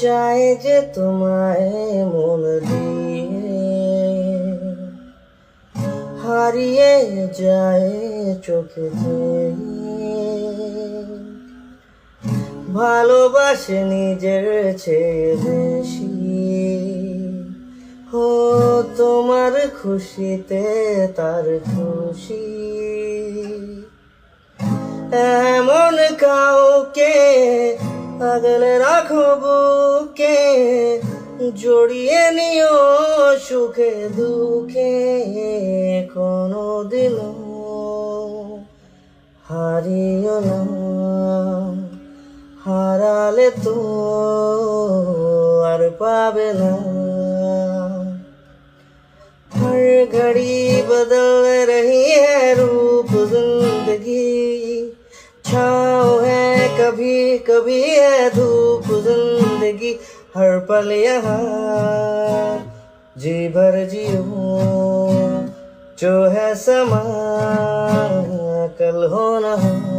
চায় যে তোমায় মন দিয়ে হারিয়ে যায় চোখে ভালোবাসে নিজের চেয়ে বেশি ও তোমার খুশিতে তার খুশি এমন কাউকে আগলে রাখো বুকে জড়িয়ে নিও সুখে দুঃখে কোনোদিনও হারিও না হারালে তো আর পাবে না हर घड़ी बदल रही है रूप जिंदगी छाँव है कभी कभी है धूप जिंदगी हर पल यहाँ जी भर जियो जो है समा कल हो न हो।